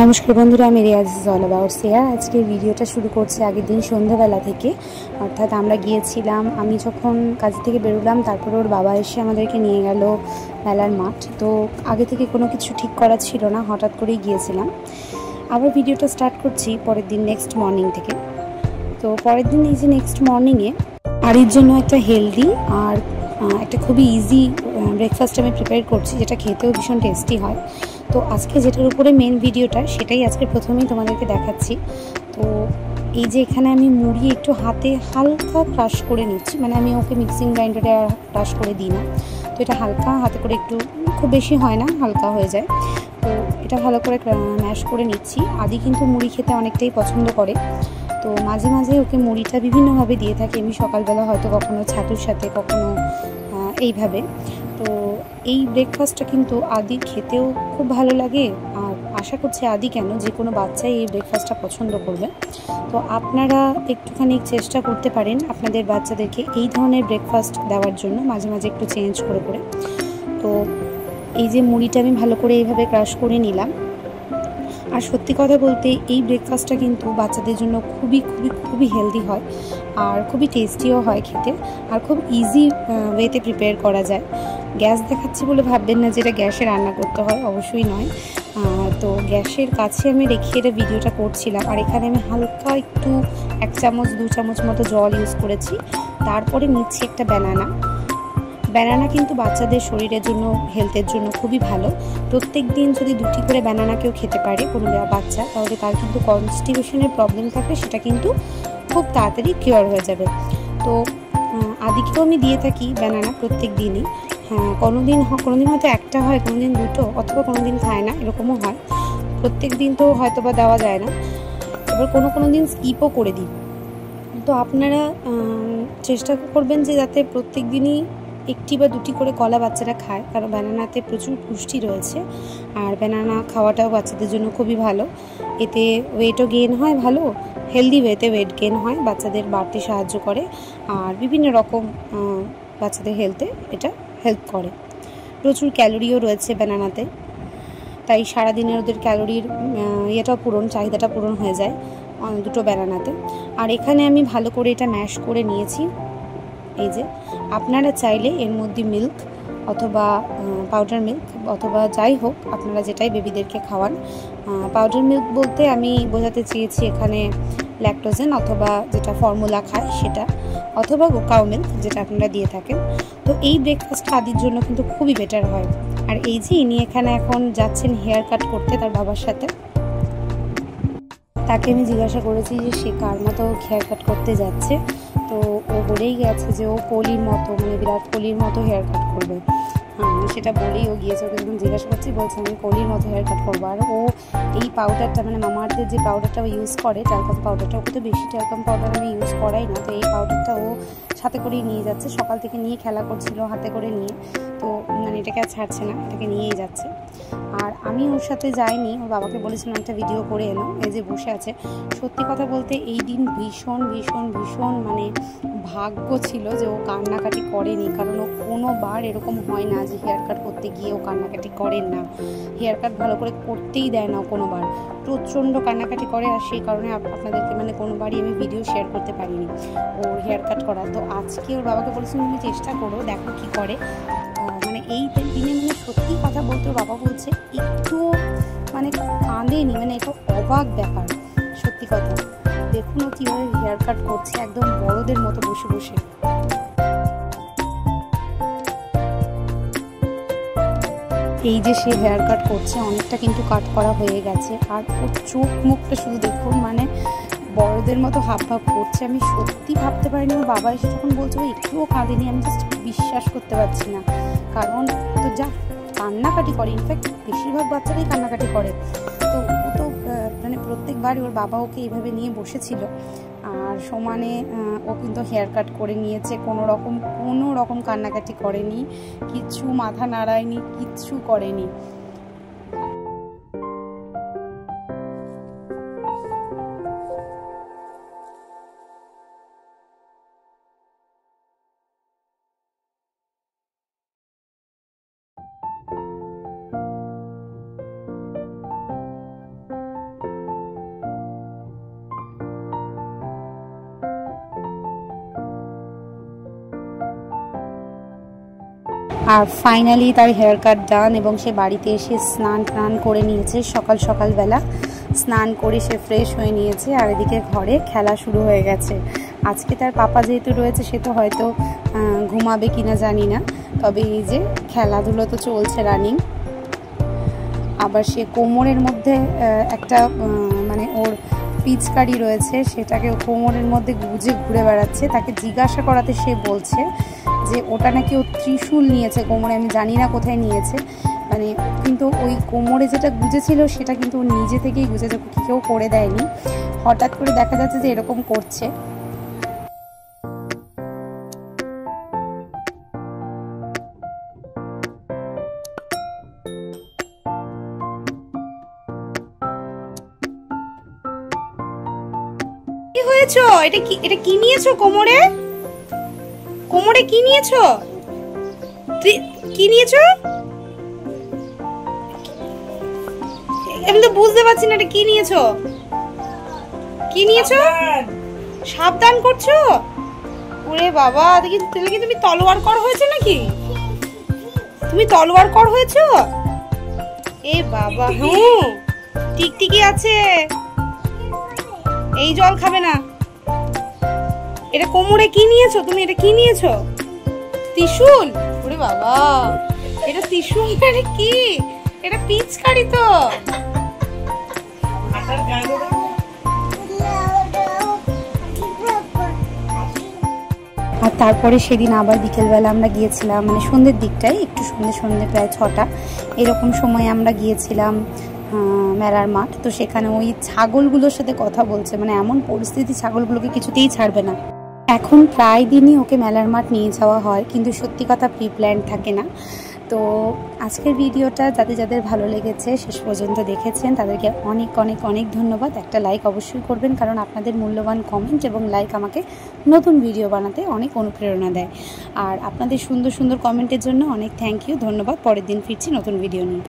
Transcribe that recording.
নমস্কার বন্ধুরা, আমি Riyaz is all about share. আজকে ভিডিওটা শুরু করছি আগের দিন সন্ধ্যাবেলা থেকে। অর্থাৎ আমরা গিয়েছিলাম, আমি যখন কাজ থেকে বেরোলাম তারপরে ওর বাবা এসে আমাদেরকে নিয়ে গেল মেলার মাঠ। তো আগে থেকে কোনো কিছু ঠিক করা ছিল না, হঠাৎ করেই গিয়েছিলাম। আবার ভিডিওটা স্টার্ট করছি পরের দিন নেক্সট মর্নিং থেকে। তো পরের দিন এই যে নেক্সট মর্নিংয়ে আরির জন্য একটা হেলদি আর একটা খুবই ইজি ব্রেকফাস্ট আমি প্রিপেয়ার করছি, যেটা খেতেও ভীষণ টেস্টি হয়। তো আজকে যেটার উপরে মেন ভিডিওটা, সেটাই আজকে প্রথমেই তোমাদেরকে দেখাচ্ছি। তো এই যে এখানে আমি মুড়ি একটু হাতে হালকা ক্রাশ করে নিচ্ছি, মানে আমি ওকে মিক্সিং গ্রাইন্ডারে আর ক্রাশ করে দিই না। তো এটা হালকা হাতে করে, একটু খুব বেশি হয় না, হালকা হয়ে যায়। তো এটা ভালো করে ম্যাশ করে নিচ্ছি। আদি কিন্তু মুড়ি খেতে অনেকটাই পছন্দ করে, তো মাঝে মাঝে ওকে মুড়িটা বিভিন্নভাবে দিয়ে থাকি আমি। সকালবেলা হয়তো কখনো ছাতুর সাথে, কখনো এইভাবে। তো এই ব্রেকফাস্টটা কিন্তু আদি খেতেও খুব ভালো লাগে, আর আশা করছি আদি কেন, যে কোনো বাচ্চাই এই ব্রেকফাস্টটা পছন্দ করবে। তো আপনারা একটুখানি চেষ্টা করতে পারেন আপনাদের বাচ্চাদেরকে এই ধরনের ব্রেকফাস্ট দেওয়ার জন্য, মাঝে মাঝে একটু চেঞ্জ করে করে। তো এই যে মুড়িটা আমি ভালো করে এইভাবে ক্রাশ করে নিলাম। আর সত্যি কথা বলতে এই ব্রেকফাস্টটা কিন্তু বাচ্চাদের জন্য খুবই খুবই খুবই হেলদি হয়, আর খুবই টেস্টিও হয় খেতে, আর খুব ইজি ওয়েতে প্রিপেয়ার করা যায়। গ্যাস দেখাচ্ছি বলে ভাববেন না যে এটা গ্যাসে রান্না করতে হয়, অবশ্যই নয়। তো গ্যাসের কাছে আমি রেখে এটা ভিডিওটা করছিলাম। আর এখানে আমি হালকা একটু 1 চামচ 2 চামচ মতো জল ইউজ করেছি। তারপরে নিচ্ছি একটা ব্যানানা কিন্তু বাচ্চাদের শরীরের জন্য, হেলথের জন্য খুবই ভালো। প্রত্যেক দিন যদি 2টি করে ব্যানানা কেউ খেতে পারে কোনো বাচ্চা, তাহলে তার কিন্তু কনস্টিপেশনের প্রবলেম থাকলে সেটা কিন্তু খুব তাড়াতাড়ি কিওর হয়ে যাবে। তো আদিকেও আমি দিয়ে থাকি ব্যানানা প্রত্যেক দিনই। হ্যাঁ, কোনোদিন হয়তো একটা হয়, কোনোদিন 2টো, অথবা কোনোদিন খায় না, এরকমও হয়। প্রত্যেক দিন তো হয়তো বা দেওয়া যায় না, এবার কোনো দিন স্কিপও করে দিই। তো আপনারা চেষ্টা করবেন যে যাতে প্রত্যেক দিনই 1টি বা 2টি করে কলা বাচ্চারা খায়, কারণ ব্যানানাতে প্রচুর পুষ্টি রয়েছে। আর ব্যানানা খাওয়াটাও বাচ্চাদের জন্য খুবই ভালো। এতে ওয়েটও গেইন হয়, ভালো হেলদি ওয়েতে ওয়েট গেইন হয়, বাচ্চাদের বাড়তে সাহায্য করে, আর বিভিন্ন রকম বাচ্চাদের হেলথে এটা হেল্প করে। প্রচুর ক্যালোরিও রয়েছে ব্যানানাতে, তাই সারাদিনের ওদের ক্যালোরির চাহিদাটা পূরণ হয়ে যায় 2টো ব্যানানাতে। আর এখানে আমি ভালো করে এটা ম্যাশ করে নিয়েছি। এই যে আপনারা চাইলে এর মধ্যে মিল্ক অথবা পাউডার মিল্ক অথবা যাই হোক, আপনারা যেটাই বেবিদেরকে খাওয়ান, পাউডার মিল্ক বলতে আমি বোঝাতে চেয়েছি এখানে ল্যাকটোজেন অথবা যেটা ফর্মুলা খায় সেটা, অথবা কাউ মিল্ক যেটা আপনারা দিয়ে থাকেন। তো এই ব্রেকফাস্টটা আদির জন্য কিন্তু খুবই বেটার হয়। আর এই যে ইনি এখানে এখন যাচ্ছেন হেয়ার কাট করতে তার বাবার সাথে। তাকে আমি জিজ্ঞাসা করেছি যে সে কার মতো হেয়ার কাট করতে যাচ্ছে। তো ও বলেই গেছে যে ও কোহলির মতো, মানে বিরাট কোহলির মতো হেয়ার কাট করবে। হ্যাঁ, সেটা বলেই ও গিয়েছে। ওকে যখন জিজ্ঞাসা করছি বলছে আমি কোহলির মতো হেয়ার কাট করবো। আর ও এই পাউডারটা, মানে মামাআর্থের যে পাউডারটা ও ইউজ করে, ট্যালকাম পাউডারটা, ওকে তো বেশি ট্যালকাম পাউডার আমি ইউজ করাই না। তো এই পাউডারটা ও সাথে করেই নিয়ে যাচ্ছে, সকাল থেকে নিয়ে খেলা করছিল হাতে করে নিয়ে। তো মানে এটাকে আর ছাড়ছে না, এটাকে নিয়েই যাচ্ছে। আর আমি ওর সাথে যাইনি, ওর বাবাকে বলেছিলাম একটা ভিডিও করে এনো, এই যে বসে আছে। সত্যি কথা বলতে এই দিন ভীষণ ভীষণ ভীষণ মানে ভাগ্য ছিল যে ও কান্নাকাটি করেনি, কারণ ও কোনোবার এরকম হয় না যে হেয়ার কাট করতে গিয়ে ও কান্নাকাটি করেন না। হেয়ার কাট ভালো করে করতেই দেয় না কোনোবার, প্রচণ্ড কান্নাকাটি করে। আর সেই কারণে আপনাদেরকে মানে কোনোবারই আমি ভিডিও শেয়ার করতে পারিনি ওর হেয়ার কাট করা। তো আজকে ওর বাবাকে বলেছিলাম তুমি চেষ্টা করো, দেখো কি করে। মানে এই দিনে মানে সত্যি কথা বলতে ওর বাবা বলছে একটু মানে কাঁদেনি, মানে এটা অবাক ব্যাপার সত্যি কথা। দেখুন ও কীভাবে হেয়ার কাট করছে একদম বড়দের মতো বসে বসে। এই যে সে হেয়ার কাট করছে, অনেকটা কিন্তু কাট করা হয়ে গেছে। আর ওর চোখ মুখটা শুধু দেখুন, মানে বড়দের মতো হাব ভাব করছে। আমি সত্যি ভাবতে পারিনি ওর বাবা এসে যখন বলছে ও একটুও কাঁদেনি, আমি জাস্ট বিশ্বাস করতে পারছি না। কারণ তো যা কান্নাকাটি করে, ইনফ্যাক্ট বেশিরভাগ বাচ্চারাই কান্নাকাটি করে। তো ও তো মানে প্রত্যেকবার ওর বাবা ওকে এইভাবে নিয়ে বসেছিল, আর সমানে ও কিন্তু হেয়ার কাট করে নিয়েছে। কোনো রকম কান্নাকাটি করেনি, কিচ্ছু মাথা নাড়ায়নি, কিচ্ছু করেনি। আর ফাইনালি তার হেয়ার কাট ডান এবং সে বাড়িতে এসে স্নান টান করে নিয়েছে। সকালবেলা স্নান করে সে ফ্রেশ হয়ে নিয়েছে। আর এদিকে ঘরে খেলা শুরু হয়ে গেছে। আজকে তার পাপা যেহেতু রয়েছে সে তো হয়তো ঘুমাবে কিনা জানি না, তবে এই যে খেলাধুলো তো চলছে রানিং। আবার সে কোমরের মধ্যে একটা মানে ওর পিচকারি রয়েছে, সেটাকে কোমরের মধ্যে গুজে ঘুরে বেড়াচ্ছে। তাকে জিজ্ঞাসা করাতে সে বলছে যে ওটা নাকি ও ত্রিশূল নিয়েছে কোমরে, আমি জানি না কোথায় নিয়েছে, মানে কিন্তু ওই কোমরে যেটা গুজেছিল সেটা কিন্তু ও নিজে থেকেই গুজেছে, কেউ করে দেয়নি। হঠাৎ করে দেখা যাচ্ছে যে এরকম করছে। কি হয়েছো? এটা কি নিয়েছো কোমরে? কোমরে কি নিয়েছো? কি নিয়েছো? আমি তো বুঝতে পারছি না, এটা কি নিয়েছো? কি নিয়েছো? সাবধান করছো? ওরে বাবা, দেখি কি তুমি তলোয়ার কর হয়েছে নাকি? তুমি তলোয়ার কর হয়েছো? এ বাবা, হুম টিকটিকি আছে, এই জল খাবে না। এটা কোমরে কি নিয়েছো তুমি? এটা কি নিয়েছো? ত্রিশূল? ওরে বাবা, এটা ত্রিশূল মানে কি? এটা পিচকারি তো। আর তারপরে সেদিন আবার বিকেলবেলা আমরা গিয়েছিলাম, মানে সন্ধ্যের দিকটায়, একটু সন্ধ্যে প্রায় 6টা এরকম সময় আমরা গিয়েছিলাম মেলার মাঠ। তো সেখানে ওই ছাগলগুলোর সাথে কথা বলছে, মানে এমন পরিস্থিতি ছাগলগুলোকে কিছুতেই ছাড়বে না। এখন প্রায় দিনই ওকে মেলার মাঠ নিয়ে যাওয়া হয়, কিন্তু সত্যি কথা প্রি প্ল্যান থাকে না। তো আজকের ভিডিওটা যাদের ভালো লেগেছে, শেষ পর্যন্ত দেখেছেন, তাদেরকে অনেক অনেক অনেক ধন্যবাদ। একটা লাইক অবশ্যই করবেন, কারণ আপনাদের মূল্যবান কমেন্ট এবং লাইক আমাকে নতুন ভিডিও বানাতে অনেক অনুপ্রেরণা দেয়। আর আপনাদের সুন্দর সুন্দর কমেন্টের জন্য অনেক থ্যাংক ইউ, ধন্যবাদ। পরের দিন ফিরছি নতুন ভিডিও নিয়ে।